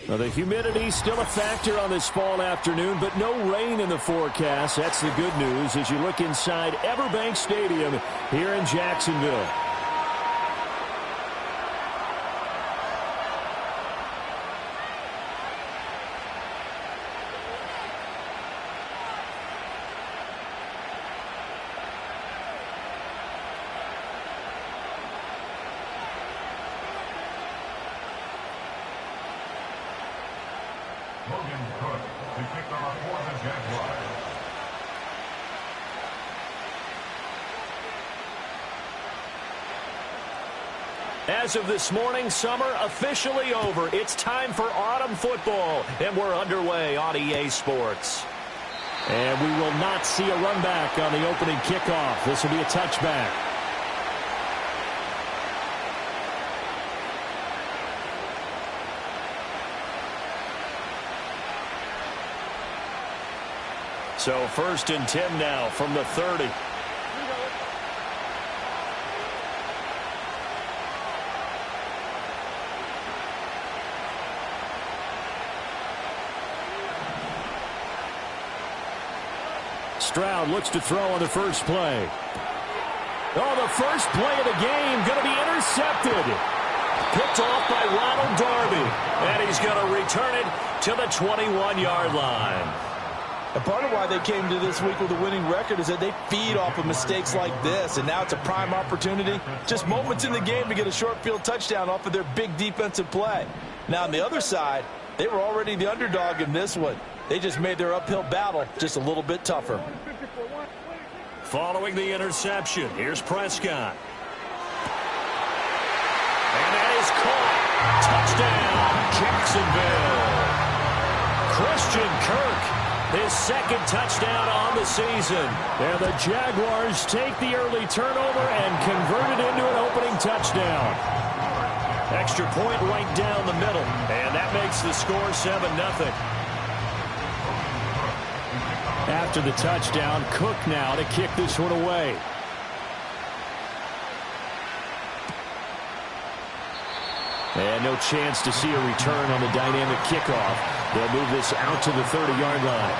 Well, the humidity still a factor on this fall afternoon, but no rain in the forecast. That's the good news as you look inside Everbank Stadium here in Jacksonville. As of this morning, summer officially over. It's time for autumn football, and we're underway on EA Sports. And we will not see a run back on the opening kickoff. This will be a touchback. So 1st and 10 now from the 30. Stroud looks to throw on the first play. Oh, the first play of the game going to be intercepted. Picked off by Ronald Darby. And he's going to return it to the 21-yard line. And part of why they came to this week with a winning record is that they feed off of mistakes like this. And now it's a prime opportunity. Just moments in the game to get a short field touchdown off of their big defensive play. Now on the other side, they were already the underdog in this one. They just made their uphill battle just a little bit tougher. Following the interception, here's Prescott. And that is caught. Touchdown, Jacksonville. Christian Kirk, his second touchdown on the season. And the Jaguars take the early turnover and convert it into an opening touchdown. Extra point right down the middle. And that makes the score 7-0. After the touchdown, Cook now to kick this one away. And no chance to see a return on the dynamic kickoff. They'll move this out to the 30-yard line.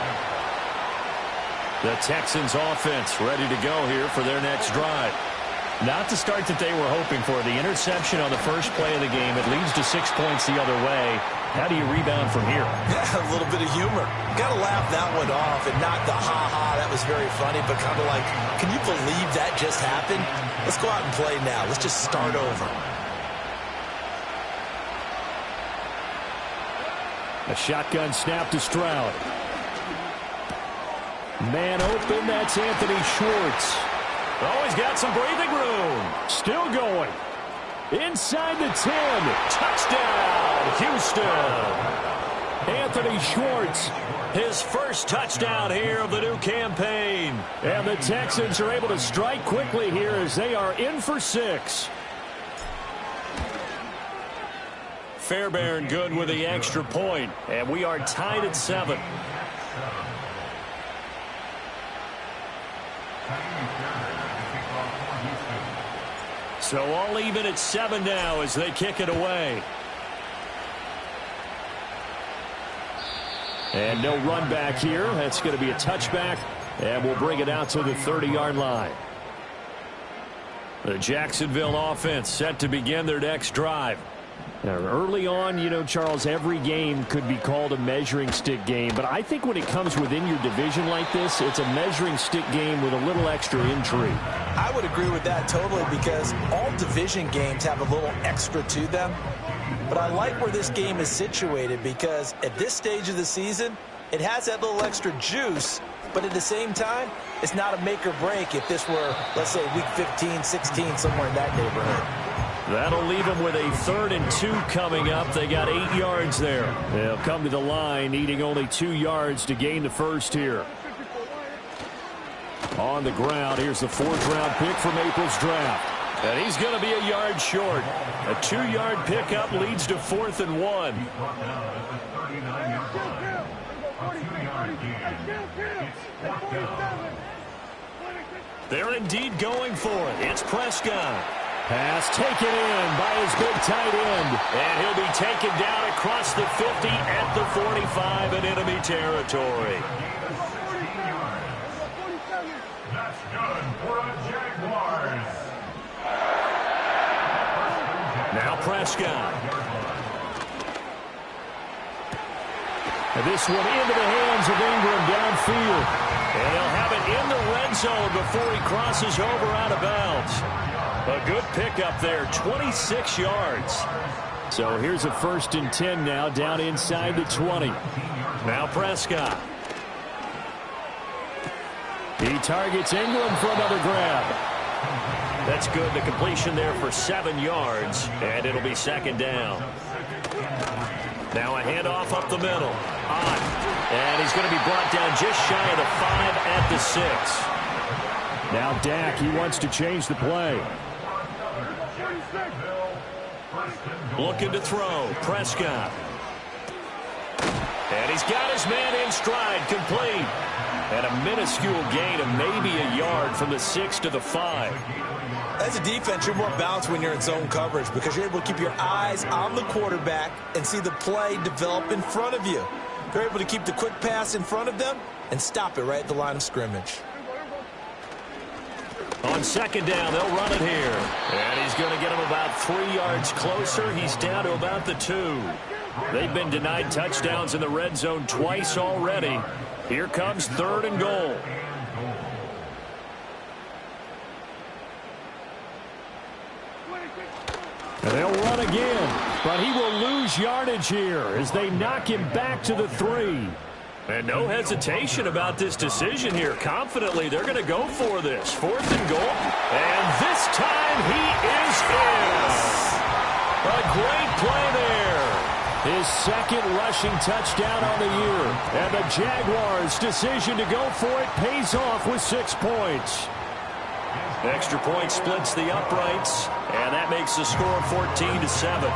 The Texans offense ready to go here for their next drive. Not the start that they were hoping for. The interception on the first play of the game. It leads to 6 points the other way. How do you rebound from here? A little bit of humor. Got to laugh that one off and not the ha-ha. That was very funny, but kind of like, can you believe that just happened? Let's go out and play now. Let's just start over. A shotgun snap to Stroud. Man open, that's Anthony Schwartz. Oh, he's got some breathing room. Still going. Inside the 10. Touchdown, Houston. Anthony Schwartz, his first touchdown here of the new campaign. And the Texans are able to strike quickly here as they are in for 6. Fairbairn good with the extra point. And we are tied at 7. So all even at 7 now as they kick it away. And no run back here. That's going to be a touchback. And we'll bring it out to the 30-yard line. The Jacksonville offense set to begin their next drive. Now, early on, you know, Charles, every game could be called a measuring stick game. But I think when it comes within your division like this, it's a measuring stick game with a little extra intrigue. I would agree with that totally because all division games have a little extra to them. But I like where this game is situated because at this stage of the season, it has that little extra juice. But at the same time, it's not a make or break if this were, let's say, week 15, 16, somewhere in that neighborhood. That'll leave them with a 3rd and 2 coming up. They got 8 yards there. They'll come to the line needing only 2 yards to gain the first here. On the ground, here's the 4th-round pick from April's draft. And he's going to be a yard short. A 2-yard pickup leads to 4th and 1. They're indeed going for it. It's Prescott. Pass taken in by his big tight end. And he'll be taken down across the 50 at the 45 in enemy territory. That's good for a Jaguars. Now Prescott. And this one into the hands of Ingram downfield. And he'll have it in the red zone before he crosses over out of bounds. A good pickup there, 26 yards. So here's a 1st and 10 now, down inside the 20. Now Prescott. He targets Ingram for another grab. That's good. The completion there for 7 yards, and it'll be 2nd down. Now a handoff up the middle. On. And he's going to be brought down just shy of the 5 at the 6. Now Dak, he wants to change the play. Looking to throw. Prescott. And he's got his man in stride, complete. And a minuscule gain of maybe a yard from the 6 to the 5. As a defense, you're more balanced when you're in zone coverage because you're able to keep your eyes on the quarterback and see the play develop in front of you. You're able to keep the quick pass in front of them and stop it right at the line of scrimmage. On 2nd down, they'll run it here. And he's going to get him about 3 yards closer. He's down to about the 2. They've been denied touchdowns in the red zone twice already. Here comes 3rd and goal. And they'll run again, but he will lose yardage here as they knock him back to the 3. And no hesitation about this decision here. Confidently, they're going to go for this. 4th and goal. And this time he is in. A great play there. His 2nd rushing touchdown on the year. And the Jaguars' decision to go for it pays off with 6 points. Extra point splits the uprights, and that makes the score 14-7.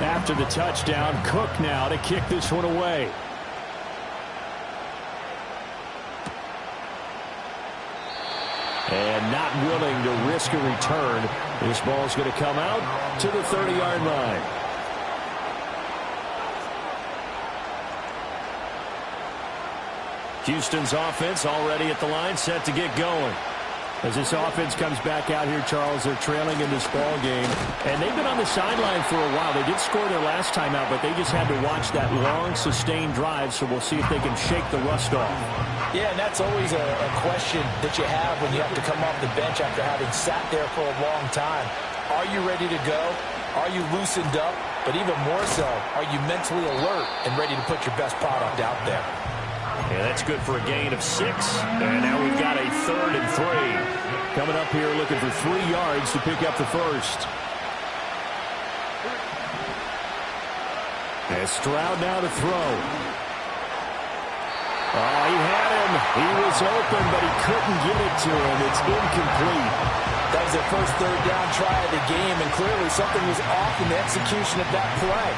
After the touchdown, Cook now to kick this one away. And not willing to risk a return. This ball's going to come out to the 30-yard line. Houston's offense already at the line, set to get going. As this offense comes back out here, Charles, they're trailing in this ball game. And they've been on the sideline for a while. They did score their last time out, but they just had to watch that long, sustained drive, so we'll see if they can shake the rust off. Yeah, and that's always a question that you have when you have to come off the bench after having sat there for a long time. Are you ready to go? Are you loosened up? But even more so, are you mentally alert and ready to put your best product out there? Yeah, that's good for a gain of 6. And now we've got a 3rd and 3. Coming up here looking for 3 yards to pick up the 1st. And Stroud now to throw. Oh, he had him. He was open, but he couldn't get it to him. It's incomplete. That was their first 3rd down try of the game, and clearly something was off in the execution of that play.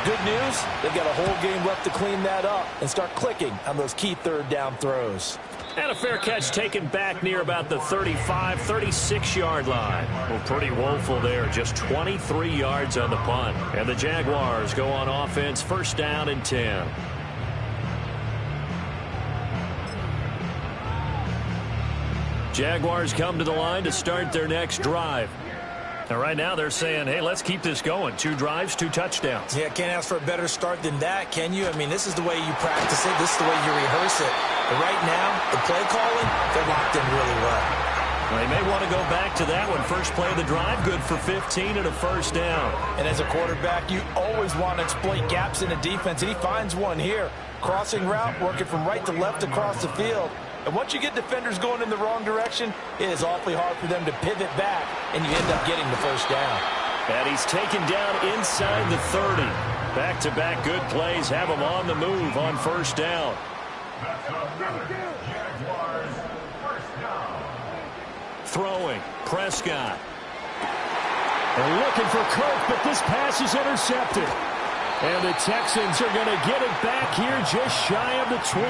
Good news, they've got a whole game left to clean that up and start clicking on those key 3rd down throws. And a fair catch taken back near about the 35, 36-yard line. Well, pretty woeful there. Just 23 yards on the punt. And the Jaguars go on offense, 1st down and 10. Jaguars come to the line to start their next drive. And right now they're saying, hey, let's keep this going. 2 drives, 2 touchdowns. Yeah, can't ask for a better start than that, can you? I mean, this is the way you practice it. This is the way you rehearse it. But right now, the play calling, they're locked in really well. They may want to go back to that one. First play of the drive, good for 15 and a 1st down. And as a quarterback, you always want to exploit gaps in the defense, and he finds one here. Crossing route, working from right to left across the field. And once you get defenders going in the wrong direction, it is awfully hard for them to pivot back, and you end up getting the 1st down. And he's taken down inside the 30. Back-to-back good plays have him on the move on 1st down. Throwing, Prescott. They're looking for Cook, but this pass is intercepted. And the Texans are going to get it back here just shy of the 20.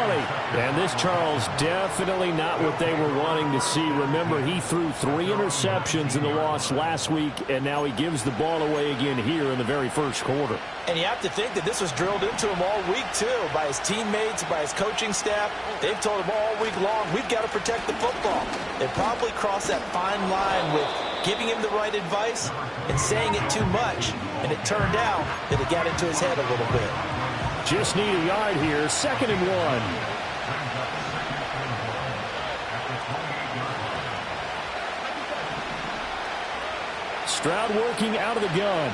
And this, Charles, definitely not what they were wanting to see. Remember, he threw 3 interceptions in the loss last week, and now he gives the ball away again here in the very first quarter. And you have to think that this was drilled into him all week, too, by his teammates, by his coaching staff. They've told him all week long, we've got to protect the football. They probably crossed that fine line with giving him the right advice and saying it too much. And it turned out that it got into his head a little bit. Just need a yard here, 2nd and 1. Stroud working out of the gun.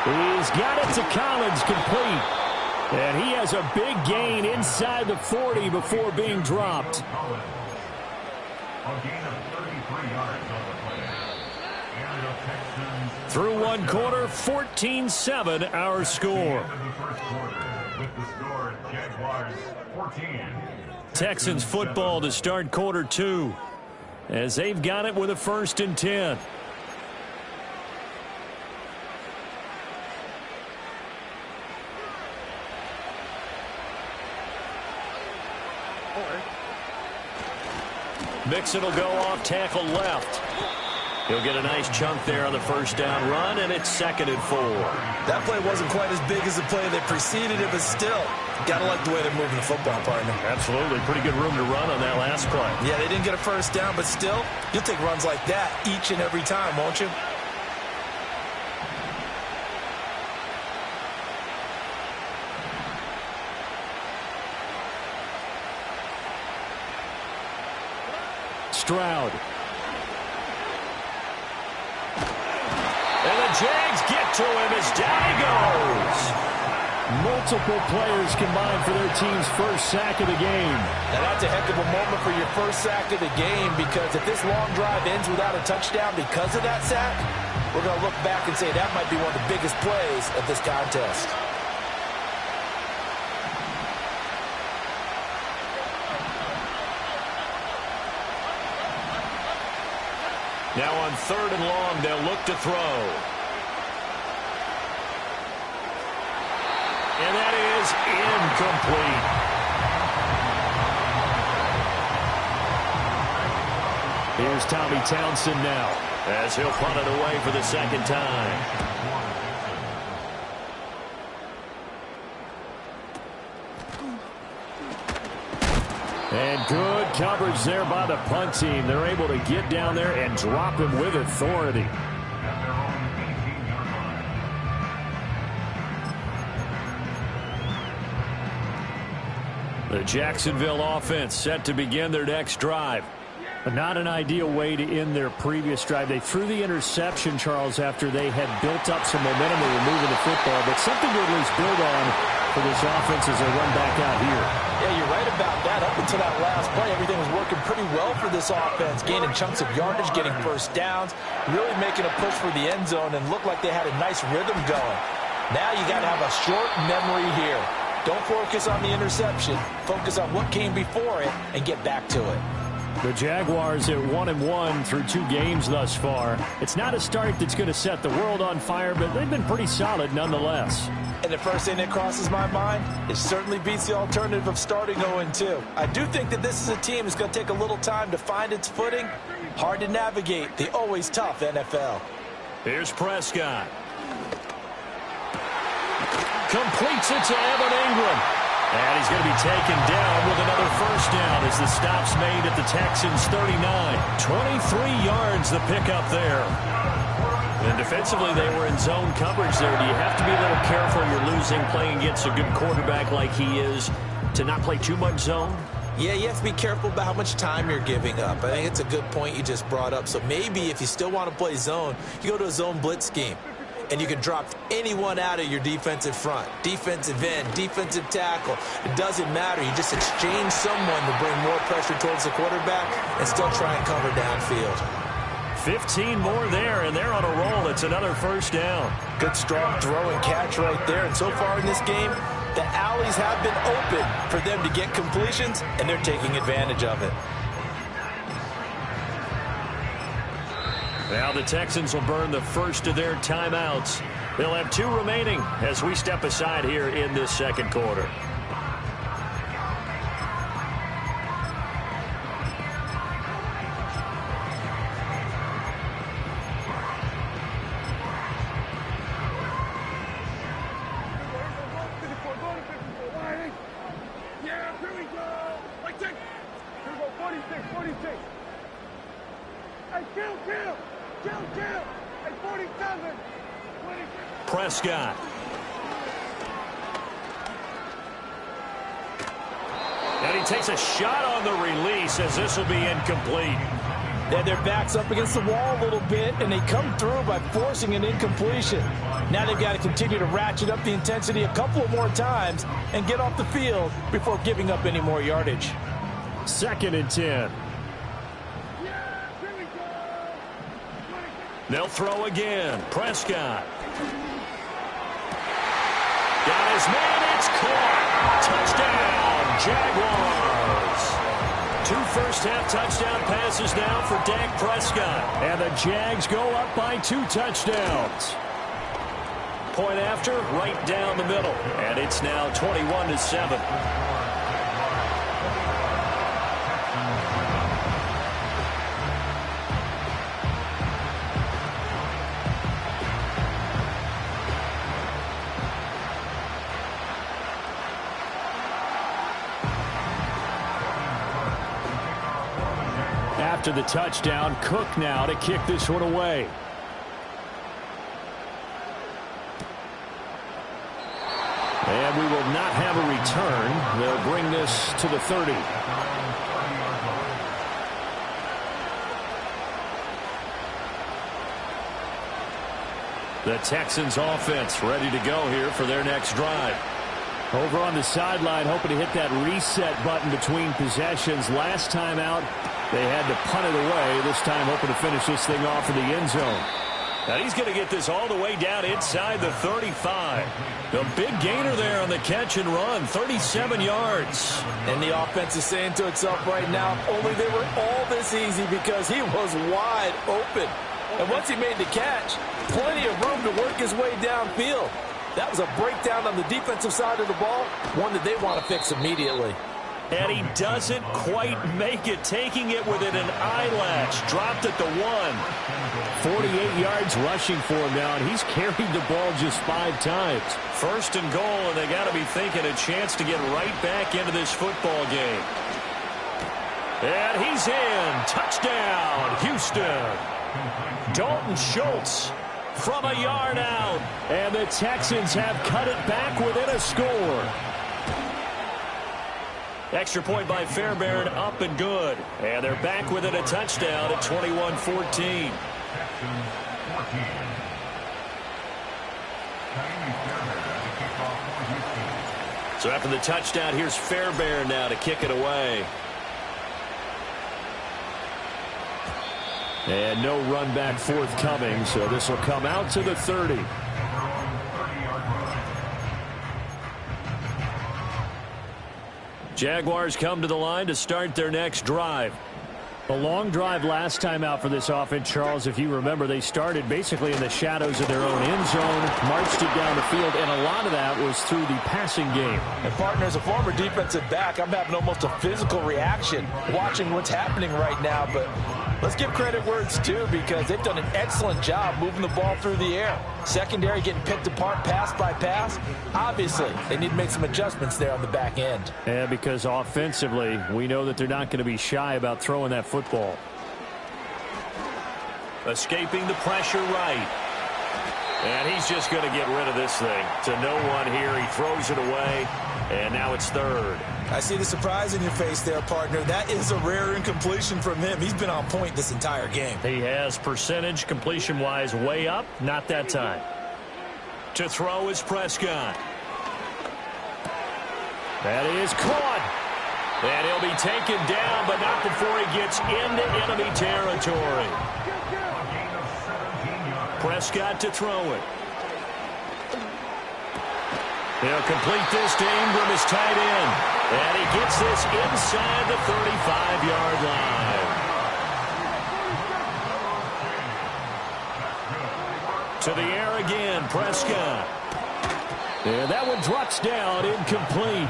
He's got it to Collins, complete. And he has a big gain inside the 40 before being dropped. A gain of 33 yards on the play. And the Texans Through one quarter, 14-7 our score. end of the first quarter with the score Jaguars 14. Texans football to start quarter 2 as they've got it with a 1st and 10. Mixon will go off tackle left. He'll get a nice chunk there on the first down run, and it's 2nd and 4. That play wasn't quite as big as the play that preceded it, but still, got to like the way they're moving the football, partner. Absolutely. Pretty good room to run on that last play. Yeah, they didn't get a first down, but still, you'll take runs like that each and every time, won't you? Stroud. And the Jags get to him as down he goes. Multiple players combined for their team's first sack of the game. And that's a heck of a moment for your first sack of the game, because if this long drive ends without a touchdown because of that sack, we're going to look back and say that might be one of the biggest plays of this contest. Now on 3rd and long, they'll look to throw. And that is incomplete. Here's Tommy Townsend now as he'll punt it away for the 2nd time. And good coverage there by the punt team. They're able to get down there and drop him with authority. The Jacksonville offense set to begin their next drive. But not an ideal way to end their previous drive. They threw the interception, Charles, after they had built up some momentum and were moving the football. But something to at least build on for this offense as they run back out here. Yeah, you're right about that. Up until that last play, everything was working pretty well for this offense, gaining chunks of yardage, getting first downs, really making a push for the end zone, and looked like they had a nice rhythm going. Now you got to have a short memory here. Don't focus on the interception. Focus on what came before it and get back to it. The Jaguars at 1-1 through 2 games thus far. It's not a start that's going to set the world on fire, but they've been pretty solid nonetheless. And the first thing that crosses my mind, it certainly beats the alternative of starting 0-2. I do think that this is a team that's going to take a little time to find its footing. Hard to navigate the always tough NFL. Here's Prescott. Completes it to Evan Ingram. And he's going to be taken down with another first down as the stop's made at the Texans' 39. 23 yards the pickup there. And defensively, they were in zone coverage there. Do you have to be a little careful? You're losing, playing against a good quarterback like he is, to not play too much zone? Yeah, you have to be careful about how much time you're giving up. I think it's a good point you just brought up. So maybe if you still want to play zone, you go to a zone blitz scheme. And you can drop anyone out of your defensive front. Defensive end, defensive tackle. It doesn't matter. You just exchange someone to bring more pressure towards the quarterback and still try and cover downfield. 15 more there, and they're on a roll. It's another first down. Good strong throw and catch right there. And so far in this game, the alleys have been open for them to get completions, and they're taking advantage of it. Now the Texans will burn the first of their timeouts. They'll have 2 remaining as we step aside here in this second quarter. Prescott. And he takes a shot on the release as this will be incomplete. Yeah, their back's up against the wall a little bit, and they come through by forcing an incompletion. Now they've got to continue to ratchet up the intensity a couple of more times and get off the field before giving up any more yardage. 2nd and 10. They'll throw again. Prescott. Got his man. It's caught. Touchdown, Jaguars. 2 first-half touchdown passes now for Dak Prescott. And the Jags go up by 2 touchdowns. Point after, right down the middle. And it's now 21-7. After the touchdown, Cook now to kick this one away. And we will not have a return. They'll bring this to the 30. The Texans offense ready to go here for their next drive. Over on the sideline, hoping to hit that reset button between possessions. Last time out, they had to punt it away. This time hoping to finish this thing off in the end zone. Now he's going to get this all the way down inside the 35. The big gainer there on the catch and run, 37 yards. And the offense is saying to itself right now, only they were all this easy because he was wide open. And once he made the catch, plenty of room to work his way downfield. That was a breakdown on the defensive side of the ball, one that they want to fix immediately. And he doesn't quite make it, taking it within an eyelash. Dropped at the 1. 48 yards rushing for him now, and he's carried the ball just 5 times. 1st and goal, and they got to be thinking a chance to get right back into this football game. And he's in. Touchdown, Houston. Dalton Schultz from a yard out. And the Texans have cut it back within a score. Extra point by Fairbairn, up and good. And they're back within a touchdown at 21-14. So after the touchdown, here's Fairbairn now to kick it away. And no run back forthcoming, so this will come out to the 30. Jaguars come to the line to start their next drive. A long drive last time out for this offense, Charles. If you remember, they started basically in the shadows of their own end zone, marched it down the field, and a lot of that was through the passing game. And partner, as a former defensive back, I'm having almost a physical reaction watching what's happening right now, but let's give credit where it's due because they've done an excellent job moving the ball through the air. Secondary getting picked apart pass by pass. Obviously, they need to make some adjustments there on the back end. Yeah, because offensively, we know that they're not going to be shy about throwing that football. Escaping the pressure right. And he's just going to get rid of this thing. To no one here. He throws it away, and now it's 3rd. I see the surprise in your face there, partner. That is a rare incompletion from him. He's been on point this entire game. He has percentage completion-wise way up. Not that time. To throw is Prescott. That is caught. And he'll be taken down, but not before he gets into enemy territory. Prescott to throw it. He'll complete this to Ingram, his tight end. And he gets this inside the 35-yard line. To the air again, Prescott. And that one drops down, incomplete.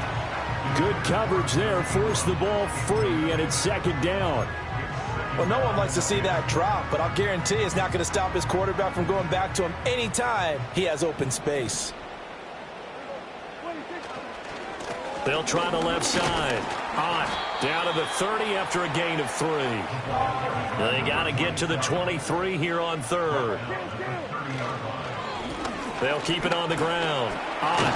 Good coverage there, forced the ball free, and it's second down. Well, no one likes to see that drop, but I'll guarantee it's not going to stop his quarterback from going back to him anytime he has open space. They'll try the left side. On. Down to the 30 after a gain of 3. They got to get to the 23 here on third. They'll keep it on the ground. On.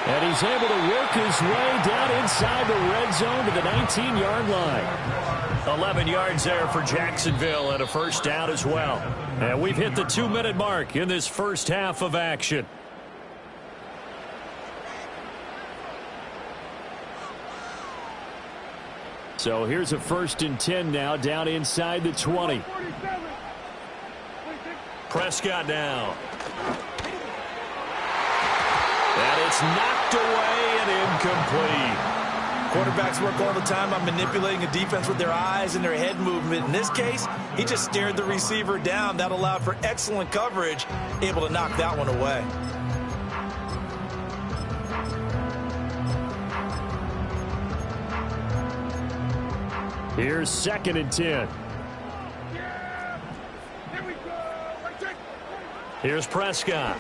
And he's able to work his way down inside the red zone to the 19-yard line. 11 yards there for Jacksonville and a first down as well. And we've hit the 2-minute mark in this first half of action. So here's a 1st and 10 now, down inside the 20. Prescott down. And it's knocked away and incomplete. Quarterbacks work all the time on manipulating a defense with their eyes and their head movement. In this case, he just stared the receiver down. That allowed for excellent coverage, able to knock that one away. Here's 2nd and 10. Here's Prescott.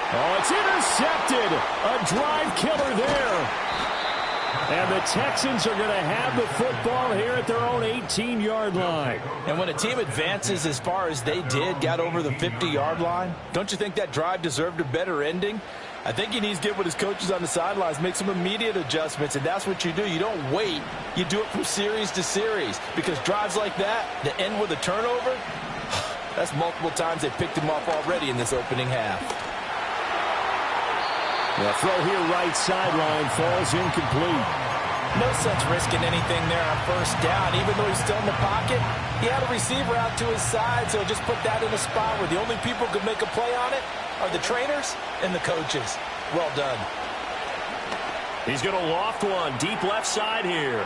Oh, it's intercepted. A drive killer there. And the Texans are going to have the football here at their own 18-yard line. And when a team advances as far as they did, got over the 50-yard line, don't you think that drive deserved a better ending? I think he needs to get with his coaches on the sidelines, make some immediate adjustments, and that's what you do. You don't wait. You do it from series to series, because drives like that end with a turnover, that's multiple times they picked him off already in this opening half. The throw here right sideline falls incomplete. No sense risking anything there on first down. Even though he's still in the pocket, he had a receiver out to his side, so just put that in a spot where the only people who could make a play on it are the trainers and the coaches. Well done. He's going to loft one deep left side here.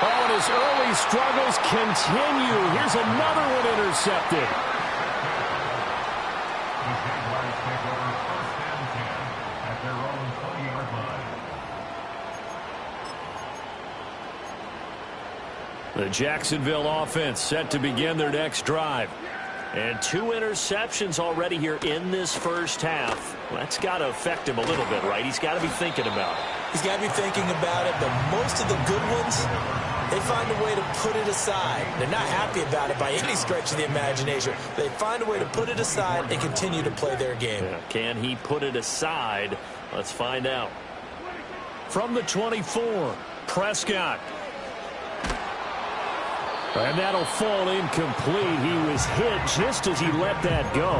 Oh, and his early struggles continue. Here's another one intercepted. The Jacksonville offense set to begin their next drive. And 2 interceptions already here in this first half. Well, that's got to affect him a little bit, right? He's got to be thinking about it. He's got to be thinking about it, but most of the good ones, they find a way to put it aside. They're not happy about it by any stretch of the imagination. They find a way to put it aside and continue to play their game. Yeah. Can he put it aside? Let's find out. From the 24, Prescott. And that'll fall incomplete. He was hit just as he let that go.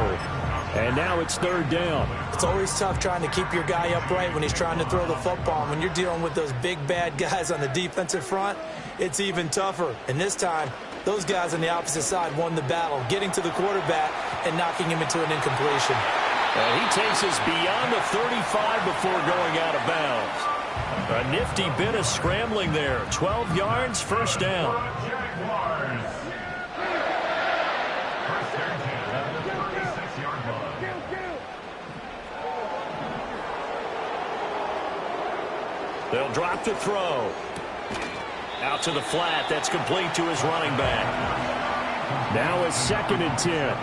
And now it's 3rd down. It's always tough trying to keep your guy upright when he's trying to throw the football. When you're dealing with those big, bad guys on the defensive front, it's even tougher. And this time, those guys on the opposite side won the battle, getting to the quarterback and knocking him into an incompletion. And he takes us beyond the 35 before going out of bounds. A nifty bit of scrambling there. 12 yards, first down. They'll drop the throw. Out to the flat. That's complete to his running back. Now it's 2nd and 10.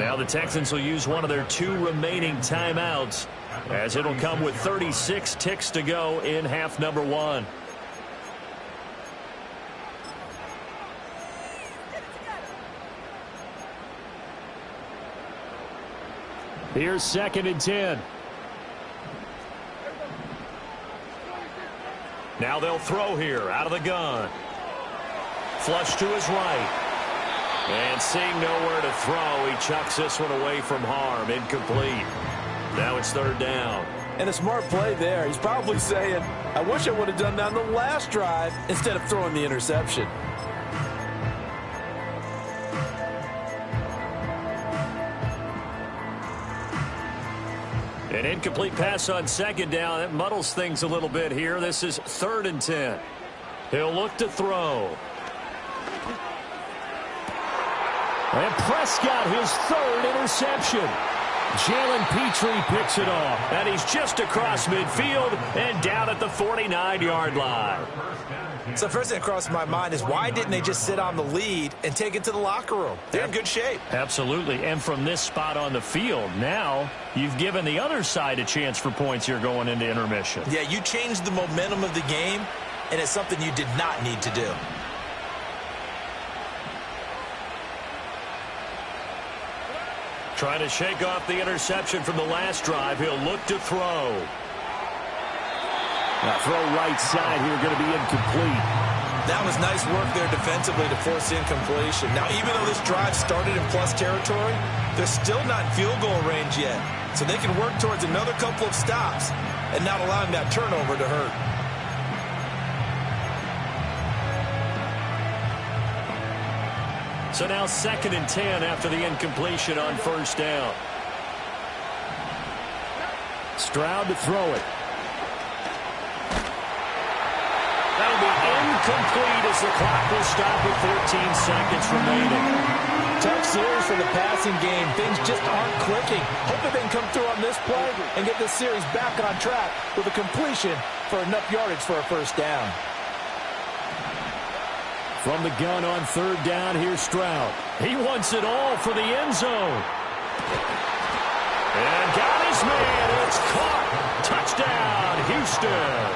Now the Texans will use one of their 2 remaining timeouts, as it'll come with 36 ticks to go in half number 1. Here's 2nd and 10. Now they'll throw here out of the gun. Flush to his right. And seeing nowhere to throw, he chucks this one away from harm. Incomplete. Now it's 3rd down. And a smart play there. He's probably saying, I wish I would have done that on the last drive instead of throwing the interception. An incomplete pass on 2nd down. That muddles things a little bit here. This is 3rd and 10. He'll look to throw. And Prescott, his third interception. Jalen Petrie picks it off. And he's just across midfield and down at the 49-yard line. So first thing that crossed my mind is why didn't they just sit on the lead and take it to the locker room? They're in good shape. Absolutely. And from this spot on the field, now you've given the other side a chance for points here going into intermission. Yeah, you changed the momentum of the game, and it's something you did not need to do. Trying to shake off the interception from the last drive. He'll look to throw. Now throw right side here, going to be incomplete. That was nice work there defensively to force incompletion. Now, even though this drive started in plus territory, they're still not in field goal range yet. So they can work towards another couple of stops and not allowing that turnover to hurt. So now 2nd and 10 after the incompletion on first down. Stroud to throw it. That'll be incomplete as the clock will stop with 14 seconds remaining. Tough series for the passing game. Things just aren't clicking. Hoping they can come through on this play and get this series back on track with a completion for enough yardage for a first down. From the gun on 3rd down, here's Stroud. He wants it all for the end zone. And got his man. It's caught. Touchdown, Houston.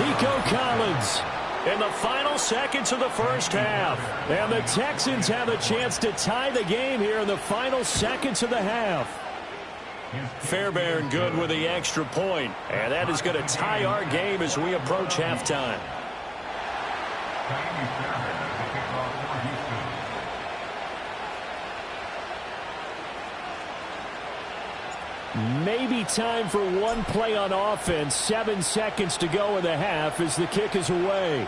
Nico Collins. In the final seconds of the first half. And the Texans have a chance to tie the game here in the final seconds of the half. Fairbairn good with the extra point. And that is going to tie our game as we approach halftime. Maybe time for one play on offense. 7 seconds to go in the half as the kick is away.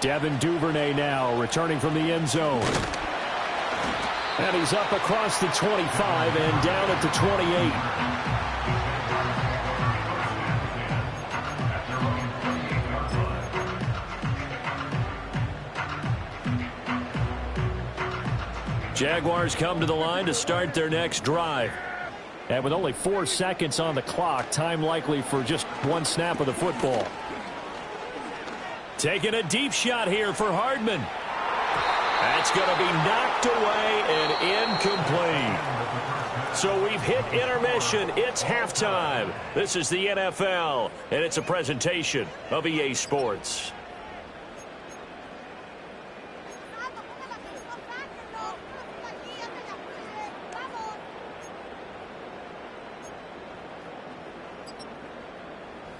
Devin Duvernay now returning from the end zone. And he's up across the 25 and down at the 28. Jaguars come to the line to start their next drive. And with only 4 seconds on the clock, time likely for just one snap of the football. Taking a deep shot here for Hardman. That's going to be knocked away and incomplete. So we've hit intermission. It's halftime. This is the NFL, and it's a presentation of EA Sports.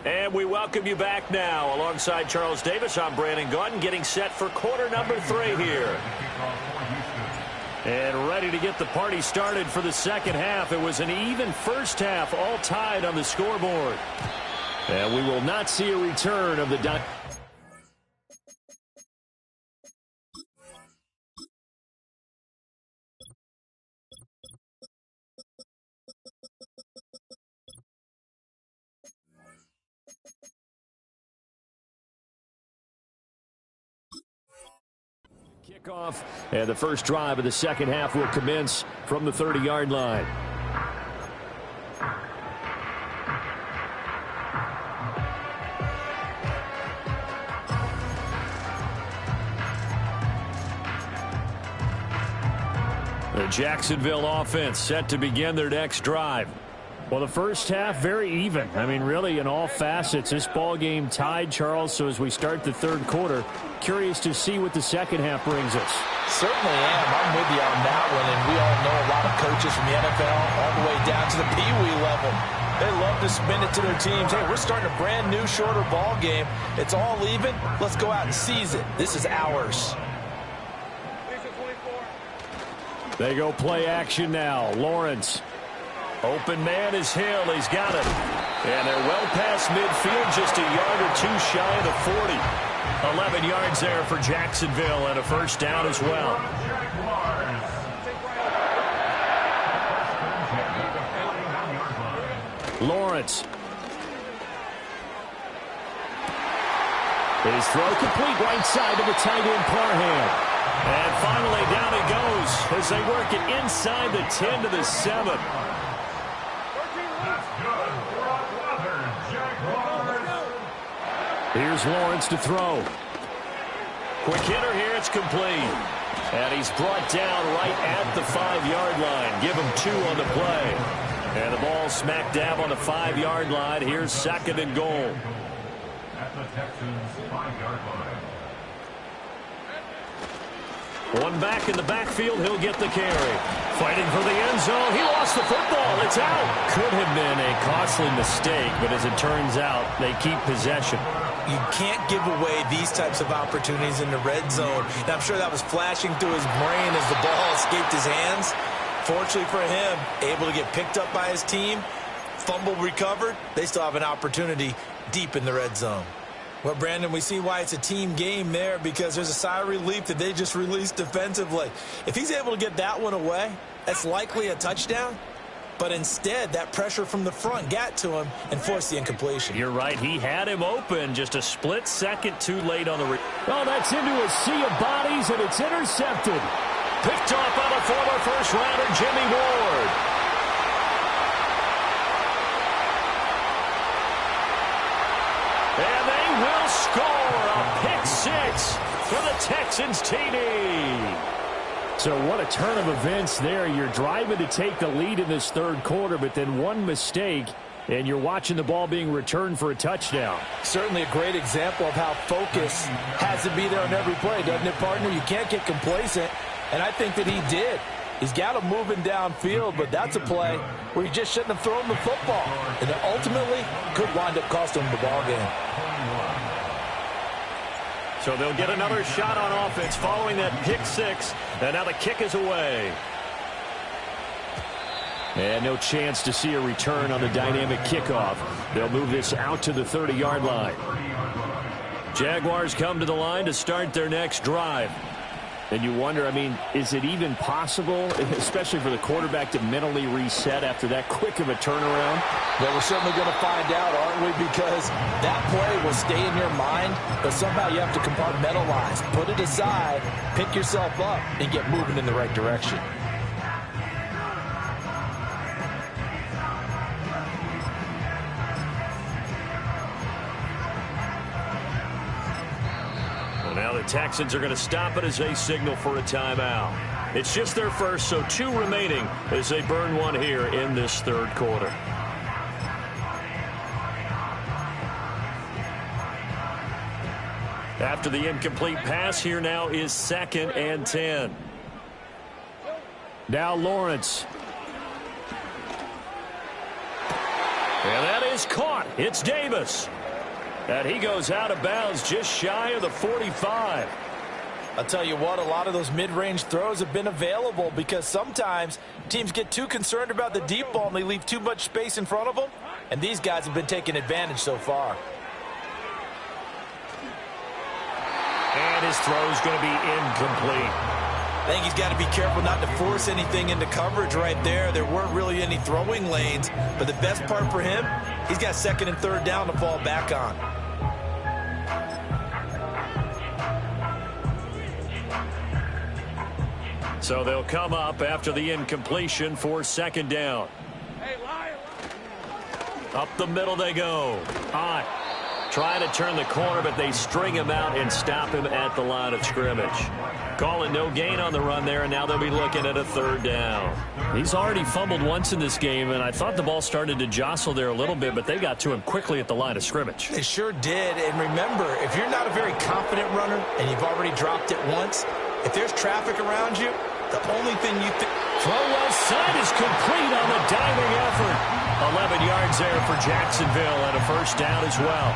And we welcome you back now. Alongside Charles Davis, I'm Brandon Gaudin, getting set for quarter number 3 here. And ready to get the party started for the second half. It was an even first half, all tied on the scoreboard. And we will not see a return of the kickoff, and the first drive of the second half will commence from the 30-yard line. The Jacksonville offense set to begin their next drive. Well, the first half, very even. I mean, really, in all facets, this ball game tied, Charles. So as we start the third quarter, curious to see what the second half brings us. Certainly am. I'm with you on that one. And we all know a lot of coaches from the NFL all the way down to the Pee-wee level. They love to spin it to their teams. Hey, we're starting a brand new, shorter ball game. It's all even. Let's go out and seize it. This is ours. They go play action now. Lawrence. Open man is Hill. He's got it. And they're well past midfield, just a yard or two shy of the 40. 11 yards there for Jacksonville and a first down as well. Lawrence. His throw complete right side to the tight end Parham. And finally, down he goes as they work it inside the 10 to the 7. That's good. Brock Leather, Jaguars. Here's Lawrence to throw. Quick hitter here, it's complete. And he's brought down right at the 5-yard line. Give him 2 on the play. And the ball smack dab on the 5-yard line. Here's 2nd and goal. At the Texans' 5-yard line. One back in the backfield, he'll get the carry. Fighting for the end zone. He lost the football. It's out. Could have been a costly mistake, but as it turns out, they keep possession. You can't give away these types of opportunities in the red zone. And I'm sure that was flashing through his brain as the ball escaped his hands. Fortunately for him, able to get picked up by his team, fumble recovered. They still have an opportunity deep in the red zone. Well, Brandon, we see why it's a team game there, because there's a sigh of relief that they just released defensively. If he's able to get that one away, that's likely a touchdown. But instead, that pressure from the front got to him and forced the incompletion. You're right. He had him open. Just a split second too late on the Oh, that's into a sea of bodies, and it's intercepted. Picked off by the former first-rounder, Jimmy Ward. And they will score a pick 6 for the Texans TD. So what a turn of events there. You're driving to take the lead in this third quarter, but then one mistake, and you're watching the ball being returned for a touchdown. Certainly a great example of how focus has to be there on every play, doesn't it, partner? You can't get complacent, and I think that he did. He's got him moving downfield, but that's a play where he just shouldn't have thrown the football. And it ultimately could wind up costing him the ball game. So they'll get another shot on offense following that pick 6. And now the kick is away. And no chance to see a return on the dynamic kickoff. They'll move this out to the 30-yard line. Jaguars come to the line to start their next drive. And you wonder, I mean, is it even possible, especially for the quarterback, to mentally reset after that quick of a turnaround? Well, we're certainly going to find out, aren't we? Because that play will stay in your mind, but somehow you have to compartmentalize. Put it aside, pick yourself up, and get moving in the right direction. Now the Texans are going to stop it as they signal for a timeout. It's just their first, so 2 remaining as they burn one here in this third quarter. After the incomplete pass, here now is 2nd and 10. Now Lawrence. And that is caught. It's Davis. And he goes out of bounds just shy of the 45. I'll tell you what, a lot of those mid-range throws have been available because sometimes teams get too concerned about the deep ball and they leave too much space in front of them. And these guys have been taking advantage so far. And his throw is going to be incomplete. I think he's got to be careful not to force anything into coverage right there. There weren't really any throwing lanes. But the best part for him, he's got 2nd and 3rd down to fall back on. So they'll come up after the incompletion for 2nd down. Up the middle they go. Hot. Trying to turn the corner, but they string him out and stop him at the line of scrimmage. Calling no gain on the run there, and now they'll be looking at a 3rd down. He's already fumbled once in this game, and I thought the ball started to jostle there a little bit, but they got to him quickly at the line of scrimmage. They sure did, and remember, if you're not a very confident runner and you've already dropped it once, if there's traffic around you, the only thing you think... Throw left side is complete on the diving effort. 11 yards there for Jacksonville and a 1st down as well.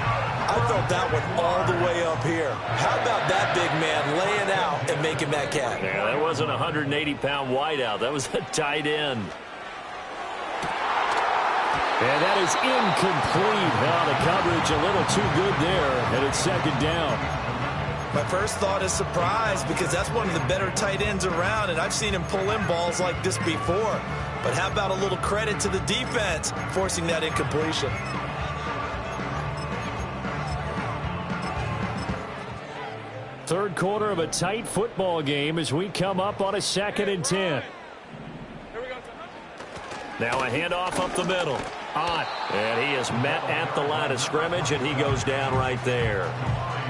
I felt that one all the way up here. How about that big man laying out and making that catch? Yeah, that wasn't a 180-pound wideout. That was a tight end. And that is incomplete. Now the coverage a little too good there, and it's 2nd down. My first thought is surprise because that's one of the better tight ends around, and I've seen him pull in balls like this before. But how about a little credit to the defense forcing that incompletion? Third quarter of a tight football game as we come up on a 2nd and 10. Now a handoff up the middle. On. And he is met at the line of scrimmage, and he goes down right there.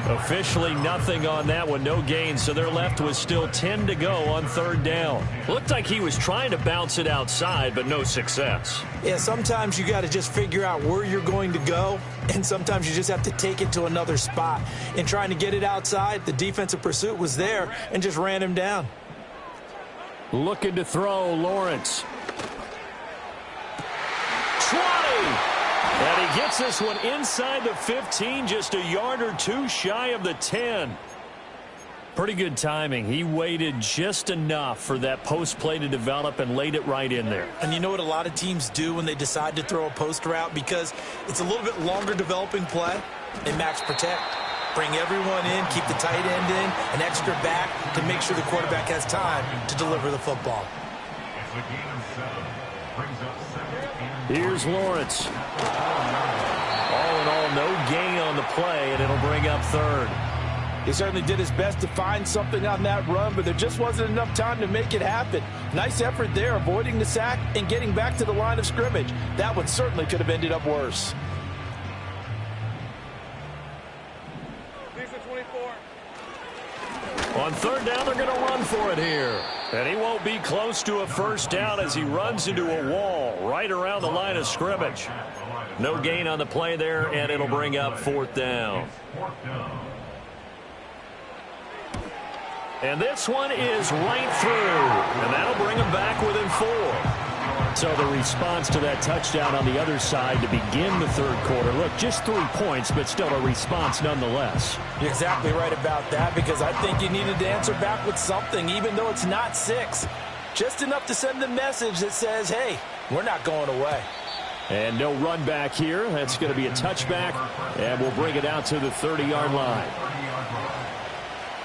Officially nothing on that one, no gain, so they're left with still 10 to go on 3rd down. Looked like he was trying to bounce it outside, but no success. Yeah, sometimes you got to just figure out where you're going to go, and sometimes you just have to take it to another spot. In trying to get it outside, the defensive pursuit was there and just ran him down. Looking to throw, Lawrence. 20! And he gets this one inside the 15, just a yard or two shy of the 10. Pretty good timing. He waited just enough for that post play to develop and laid it right in there. And you know what a lot of teams do when they decide to throw a post route? Because it's a little bit longer developing play. They max protect. Bring everyone in, keep the tight end in, an extra back to make sure the quarterback has time to deliver the football. It's a gain of 7. Brings up 2nd and 10. Here's Lawrence. All in all, no gain on the play, and it'll bring up 3rd. He certainly did his best to find something on that run, but there just wasn't enough time to make it happen. Nice effort there, avoiding the sack and getting back to the line of scrimmage. That one certainly could have ended up worse. On 3rd down, they're going to run for it here. And he won't be close to a 1st down as he runs into a wall right around the line of scrimmage. No gain on the play there, and it'll bring up 4th down. And this one is right through. And that'll bring him back within 4. So the response to that touchdown on the other side to begin the 3rd quarter. Look, just 3 points, but still a response nonetheless. You're exactly right about that, because I think you needed to answer back with something, even though it's not 6. Just enough to send the message that says, hey, we're not going away. And no run back here. That's going to be a touchback, and we'll bring it out to the 30-yard line.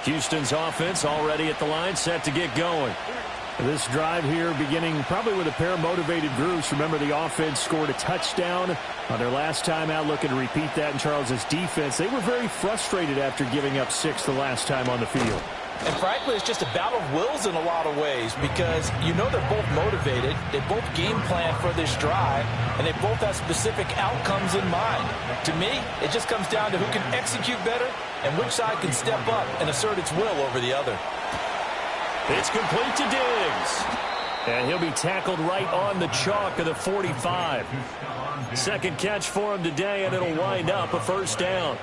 Houston's offense already at the line, set to get going. This drive here beginning probably with a pair of motivated groups. Remember, the offense scored a touchdown on their last time out, looking to repeat that in Charles's defense. They were very frustrated after giving up 6 the last time on the field. And frankly, it's just a battle of wills in a lot of ways, because you know they're both motivated, they both game plan for this drive, and they both have specific outcomes in mind. To me, it just comes down to who can execute better and which side can step up and assert its will over the other. It's complete to Diggs. And he'll be tackled right on the chalk of the 45. Second catch for him today, and it'll wind up a 1st down.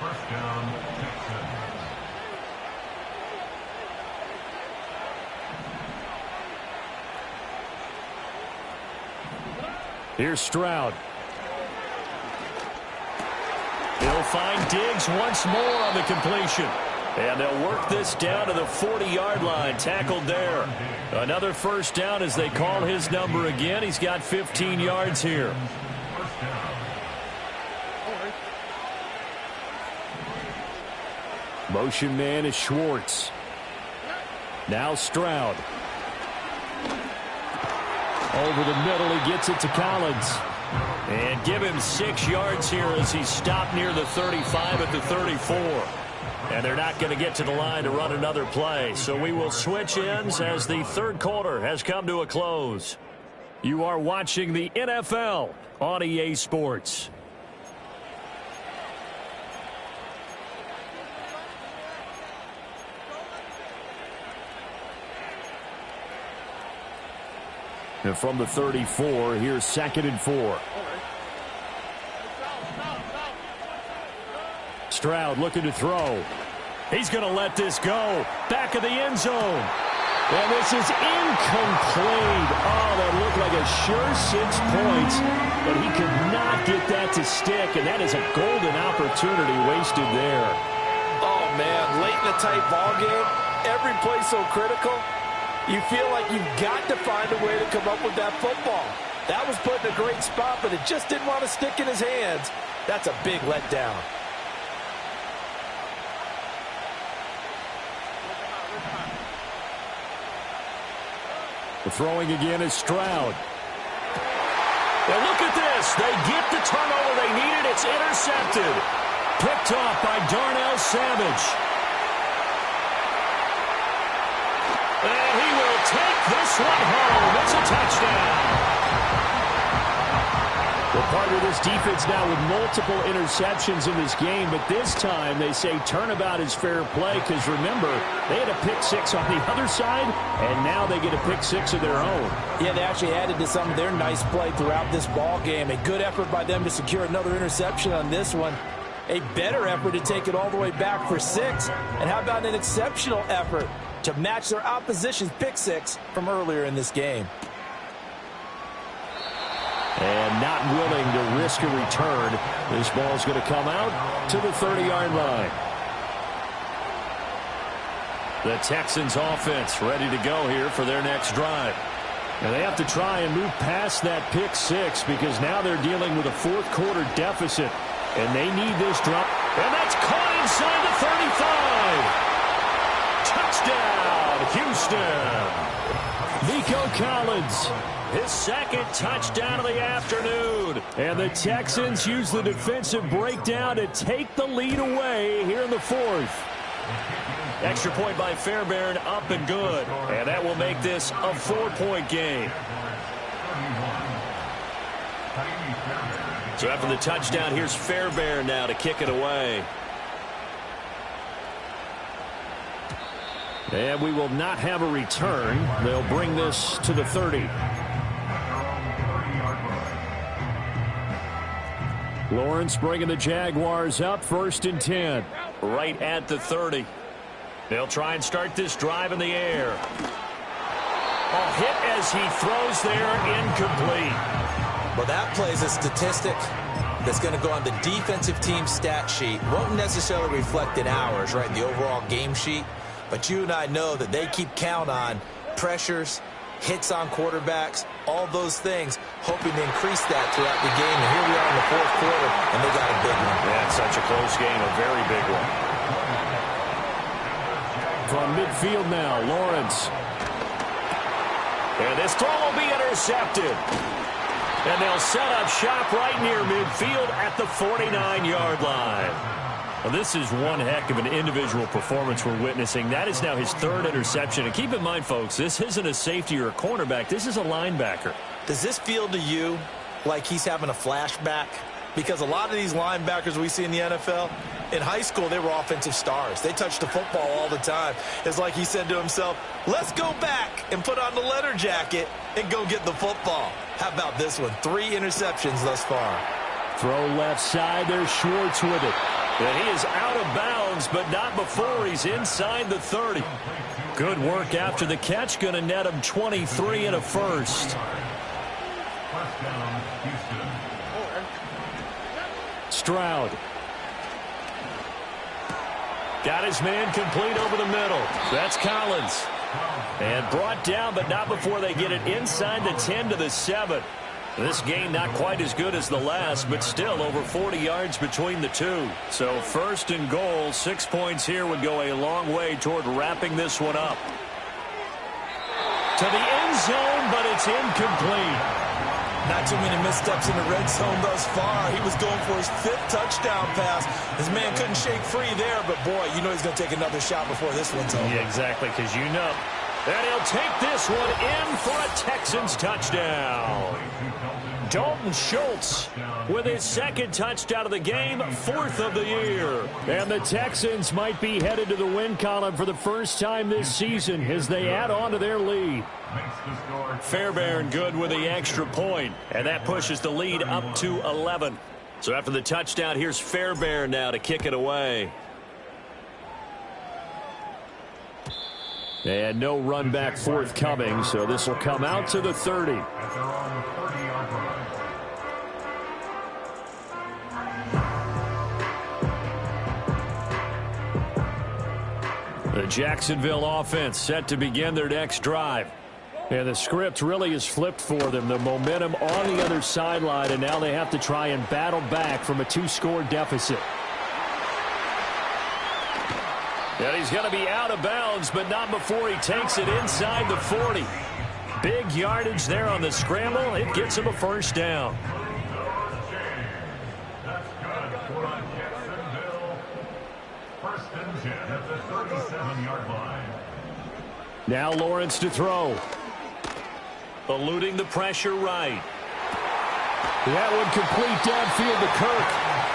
1st down, Texans. Here's Stroud. He'll find Diggs once more on the completion. And they'll work this down to the 40-yard line, tackled there. Another 1st down as they call his number again. He's got 15 yards here. Motion man is Schwartz. Now Stroud. Over the middle, he gets it to Collins. And give him 6 yards here as he's stopped near the 35 at the 34. And they're not going to get to the line to run another play. So we will switch ends as the 3rd quarter has come to a close. You are watching the NFL on EA Sports. And from the 34, here's 2nd and 4. Stroud looking to throw. He's going to let this go. Back of the end zone. And this is incomplete. Oh, that looked like a sure 6 points, but he could not get that to stick, and that is a golden opportunity wasted there. Oh, man, late in a tight ball game, every play so critical, you feel like you've got to find a way to come up with that football. That was put in a great spot, but it just didn't want to stick in his hands. That's a big letdown. The throwing again is Stroud. And look at this. They get the turnover they needed. It's intercepted. Picked off by Darnell Savage. take this one home. It's a touchdown. Well, part of this defense now with multiple interceptions in this game, but this time they say turnabout is fair play because, remember, they had a pick six on the other side, and now they get a pick six of their own. Yeah, they actually added to some of their nice play throughout this ball game. A good effort by them to secure another interception on this one. A better effort to take it all the way back for 6. And how about an exceptional effort to match their opposition's pick six from earlier in this game? And not willing to risk a return. This ball's going to come out to the 30-yard line. The Texans offense ready to go here for their next drive. And they have to try and move past that pick six because now they're dealing with a fourth quarter deficit. And they need this drop. And that's caught inside the 35. Touchdown, Houston. Nico Collins. His second touchdown of the afternoon. And the Texans use the defensive breakdown to take the lead away here in the fourth. Extra point by Fairbairn, up and good. And that will make this a 4-point game. So after the touchdown, here's Fairbairn now to kick it away. And we will not have a return. They'll bring this to the 30. Lawrence bringing the Jaguars up, 1st and 10. Right at the 30. They'll try and start this drive in the air. A hit as he throws there, incomplete. Well, that plays a statistic that's going to go on the defensive team stat sheet. Won't necessarily reflect in ours, right, the overall game sheet. But you and I know that they keep count on pressures, hits on quarterbacks, all those things, hoping to increase that throughout the game. And here we are in the fourth quarter, and they got a big one. Yeah, it's such a close game, a very big one. From midfield now, Lawrence. And this throw will be intercepted. And they'll set up shop right near midfield at the 49-yard line. Well, this is one heck of an individual performance we're witnessing. That is now his 3rd interception. And keep in mind, folks, this isn't a safety or a cornerback. This is a linebacker. Does this feel to you like he's having a flashback? Because a lot of these linebackers we see in the NFL, in high school, they were offensive stars. They touched the football all the time. It's like he said to himself, let's go back and put on the leather jacket and go get the football. How about this one? 3 interceptions thus far. Throw left side. There's Schwartz with it. And he is out of bounds, but not before he's inside the 30. Good work after the catch. Going to net him 23 and a first. Stroud. Got his man complete over the middle. That's Collins. And brought down, but not before they get it inside the 10 to the 7. This game not quite as good as the last, but still over 40 yards between the two. So 1st and goal, 6 points here would go a long way toward wrapping this one up. To the end zone, but it's incomplete. Not too many missteps in the red zone thus far. He was going for his 5th touchdown pass. His man couldn't shake free there, but boy, you know he's going to take another shot before this one's over. Yeah, exactly, because you know. And he'll take this one in for a Texans touchdown. Dalton Schultz with his 2nd touchdown of the game, 4th of the year. And the Texans might be headed to the win column for the first time this season as they add on to their lead. Fairbairn good with the extra point, and that pushes the lead up to 11. So after the touchdown, here's Fairbairn now to kick it away. And no run back forthcoming, so this will come out to the 30. The Jacksonville offense set to begin their next drive. And the script really is flipped for them. The momentum on the other sideline, and now they have to try and battle back from a 2-score deficit. And he's going to be out of bounds, but not before he takes it inside the 40. Big yardage there on the scramble. It gets him a first down. That's good for Jacksonville. 1st and 10 at the 37-yard line. Now Lawrence to throw. Eluding the pressure right. That one complete downfield to Kirk.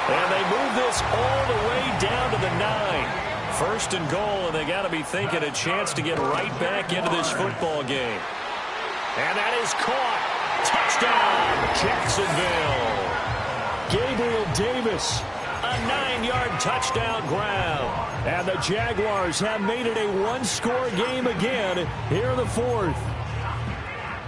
And they move this all the way down to the 9. First and goal, and they got to be thinking a chance to get right back into this football game. And that is caught. Touchdown, Jacksonville. Gabriel Davis. A 9-yard touchdown grab. And the Jaguars have made it a one-score game again here in the fourth.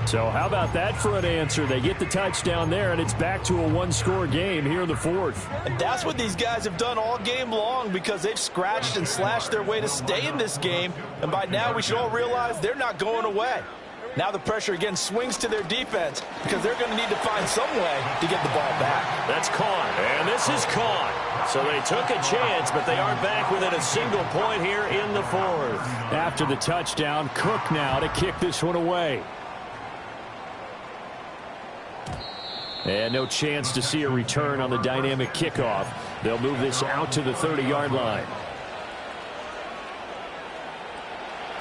So how about that for an answer? They get the touchdown there, and it's back to a one-score game here in the fourth. And that's what these guys have done all game long because they've scratched and slashed their way to stay in this game. And by now, we should all realize they're not going away. Now the pressure again swings to their defense because they're going to need to find some way to get the ball back. That's caught, and this is caught. So they took a chance, but they are back within a single point here in the fourth. After the touchdown, Cook now to kick this one away. And no chance to see a return on the dynamic kickoff. They'll move this out to the 30-yard line.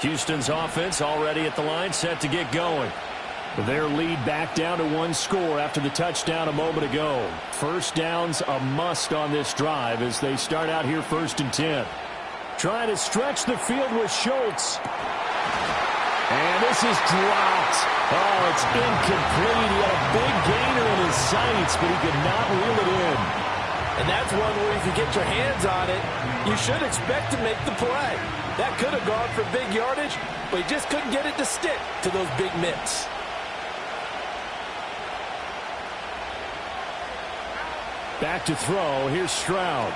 Houston's offense already at the line, set to get going. Their lead back down to one score after the touchdown a moment ago. First down's a must on this drive as they start out here 1st and 10. Trying to stretch the field with Schultz. And this is dropped. Oh, it's incomplete. He had a big gainer in his sights, but he could not reel it in. And that's one where if you get your hands on it, you should expect to make the play. That could have gone for big yardage, but he just couldn't get it to stick to those big mitts. Back to throw. Here's Stroud.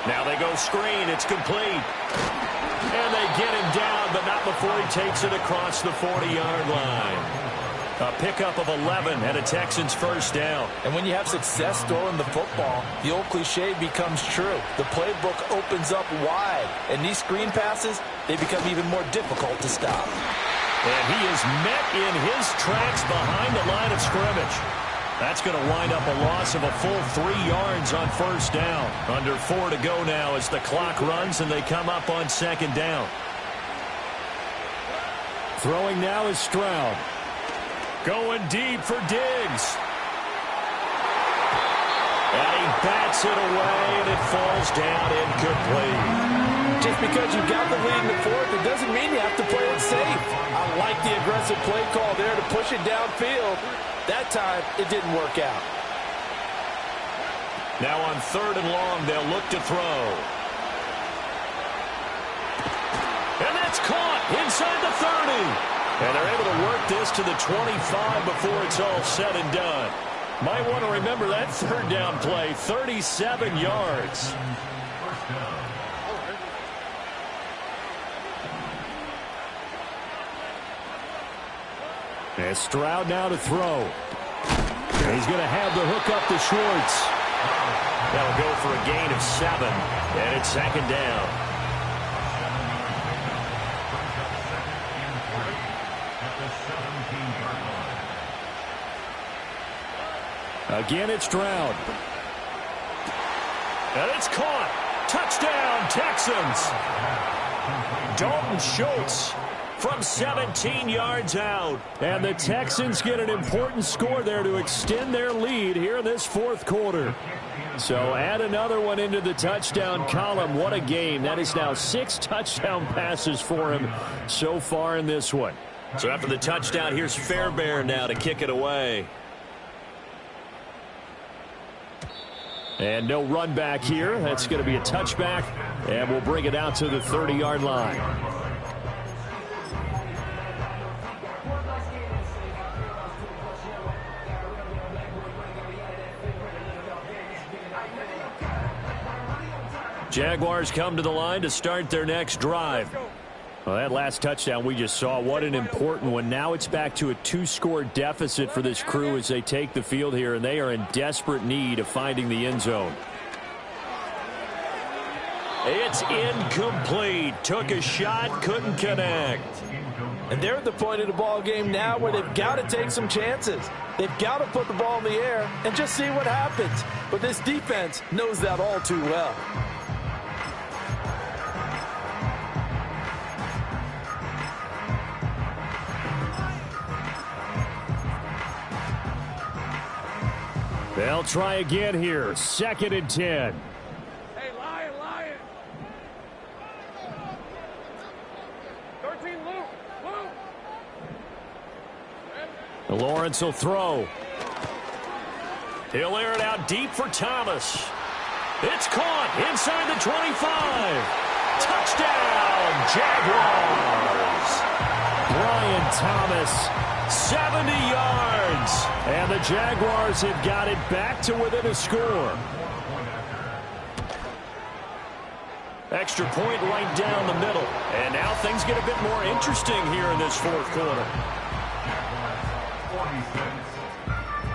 Now they go screen. It's complete. And they get him down, but not before he takes it across the 40-yard line. A pickup of 11 and a Texans first down. And when you have success throwing the football, the old cliche becomes true. The playbook opens up wide, and these screen passes, they become even more difficult to stop. And he is met in his tracks behind the line of scrimmage. That's going to wind up a loss of a full 3 yards on first down. Under 4 to go now as the clock runs and they come up on second down. Throwing now is Stroud. Going deep for Diggs. And he bats it away and it falls down incomplete. Just because you got the lead in the fourth, it doesn't mean you have to play it safe. I like the aggressive play call there to push it downfield. That time, it didn't work out. Now on 3rd and long, they'll look to throw. And that's caught inside the 30. And they're able to work this to the 25 before it's all said and done. Might want to remember that 3rd down play, 37 yards. And Stroud now to throw. He's going to have the hook up to Schwartz. That'll go for a gain of 7, and it's second down. Again, it's Stroud. And it's caught. Touchdown, Texans. Dalton Schultz from 17 yards out. And the Texans get an important score there to extend their lead here in this fourth quarter. So add another one into the touchdown column. What a game. That is now 6 touchdown passes for him so far in this one. So after the touchdown, here's Fairbairn now to kick it away. And no run back here. That's going to be a touchback. And we'll bring it out to the 30-yard line. Jaguars come to the line to start their next drive. Well, that last touchdown we just saw, what an important one. Now it's back to a 2-score deficit for this crew as they take the field here, and they are in desperate need of finding the end zone. It's incomplete. Took a shot, couldn't connect. And they're at the point of the ball game now where they've got to take some chances. They've got to put the ball in the air and just see what happens. But this defense knows that all too well. They'll try again here. 2nd and 10. Hey, Lion. 13, Luke. Lawrence will throw. He'll air it out deep for Thomas. It's caught inside the 25. Touchdown, Jaguars. Brian Thomas, 70 yards. And the Jaguars have got it back to within a score. Extra point right down the middle. And now things get a bit more interesting here in this 4th quarter.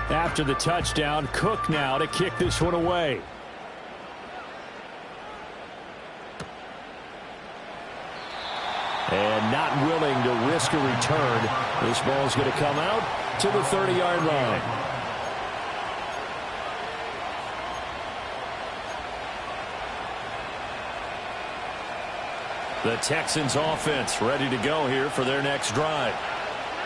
After the touchdown, Cook now to kick this one away. And not willing to risk a return. This ball's going to come out to the 30-yard line. The Texans offense ready to go here for their next drive.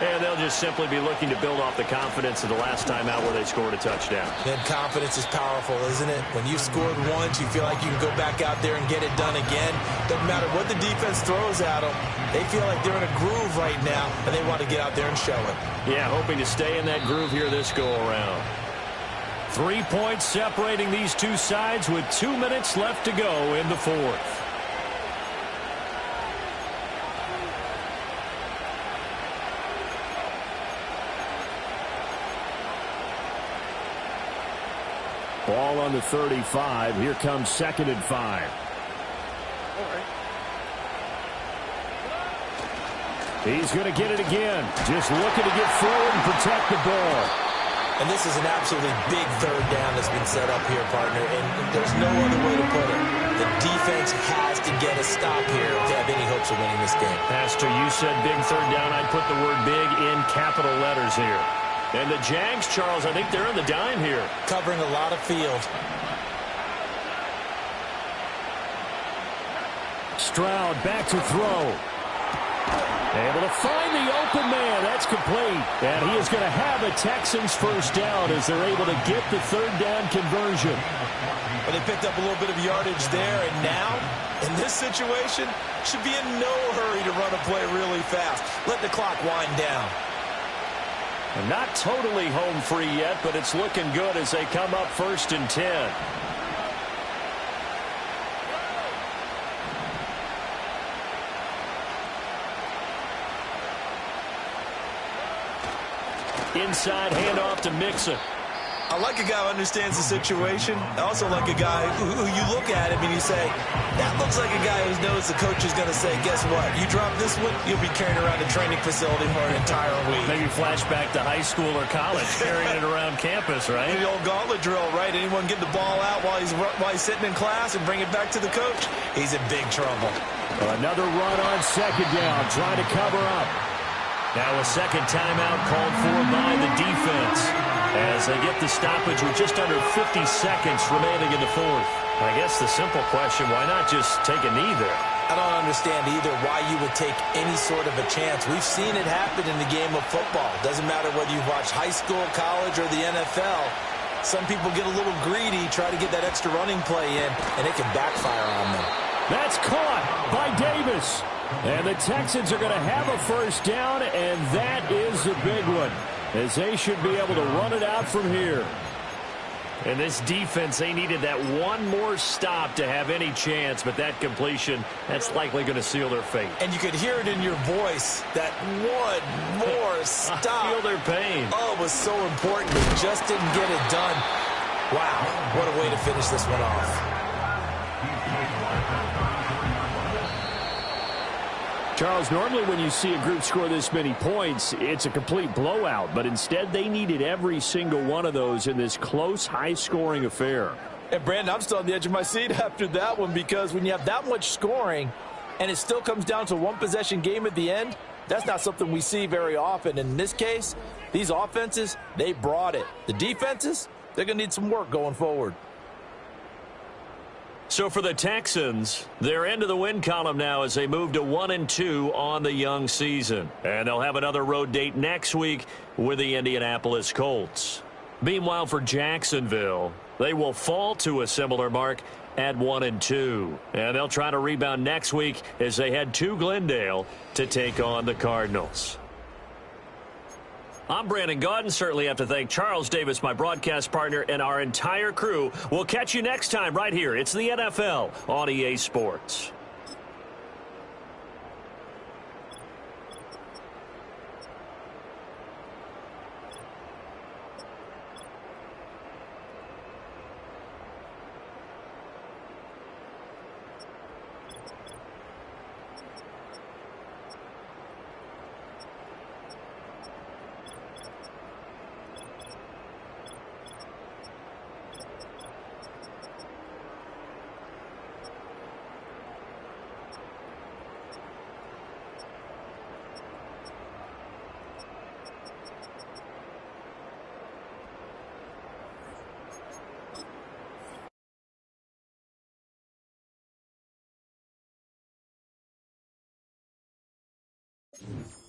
And they'll just simply be looking to build off the confidence of the last time out where they scored a touchdown. And confidence is powerful, isn't it? When you've scored once, you feel like you can go back out there and get it done again. Doesn't matter what the defense throws at them. They feel like they're in a groove right now, and they want to get out there and show it. Yeah, hoping to stay in that groove here this go-around. 3 points separating these two sides with 2 minutes left to go in the 4th. Ball on the 35. Here comes 2nd and 5. He's going to get it again. Just looking to get forward and protect the ball. And this is an absolutely big 3rd down that's been set up here, partner. And there's no other way to put it. The defense has to get a stop here if they have any hopes of winning this game. Pastor, you said big 3rd down. I'd put the word big in capital letters here. And the Jags, Charles, I think they're on the dime here. Covering a lot of field. Stroud back to throw. Able to find the open man. That's complete. And he is going to have a Texans 1st down as they're able to get the 3rd down conversion. Well, they picked up a little bit of yardage there, and now, in this situation, should be in no hurry to run a play really fast. Let the clock wind down. And not totally home free yet, but it's looking good as they come up 1st and 10. Inside handoff to Mixon. I like a guy who understands the situation. I also like a guy who you look at him and you say, that looks like a guy who knows the coach is going to say, guess what? You drop this one, you'll be carrying around a training facility for an entire week. Maybe flashback to high school or college, carrying it around campus, right? The old gauntlet drill, right? Anyone get the ball out while he's sitting in class and bring it back to the coach? He's in big trouble. Another run on 2nd down, trying to cover up. Now a 2nd timeout called for by the defense as they get the stoppage with just under 50 seconds remaining in the 4th. I guess the simple question, why not just take a knee there? I don't understand either why you would take any sort of a chance. We've seen it happen in the game of football. Doesn't matter whether you've watched high school, college, or the NFL. Some people get a little greedy, try to get that extra running play in, and it can backfire on them. That's caught by Davis. And the Texans are going to have a 1st down, and that is the big one, as they should be able to run it out from here. And this defense, they needed that one more stop to have any chance, but that completion, that's likely going to seal their fate. And you could hear it in your voice, that one more stop. I feel their pain. Oh, it was so important. They just didn't get it done. Wow, what a way to finish this one off. Charles, normally when you see a group score this many points, it's a complete blowout. But instead, they needed every single one of those in this close, high-scoring affair. And, Brandon, I'm still on the edge of my seat after that one because when you have that much scoring and it still comes down to one-possession game at the end, that's not something we see very often. In this case, these offenses, they brought it. The defenses, they're going to need some work going forward. So for the Texans, they're into the win column now as they move to 1-2 on the young season. And they'll have another road date next week with the Indianapolis Colts. Meanwhile, for Jacksonville, they will fall to a similar mark at 1-2. And they'll try to rebound next week as they head to Glendale to take on the Cardinals. I'm Brandon Gaudin. Certainly have to thank Charles Davis, my broadcast partner, and our entire crew. We'll catch you next time right here. It's the NFL on EA Sports. You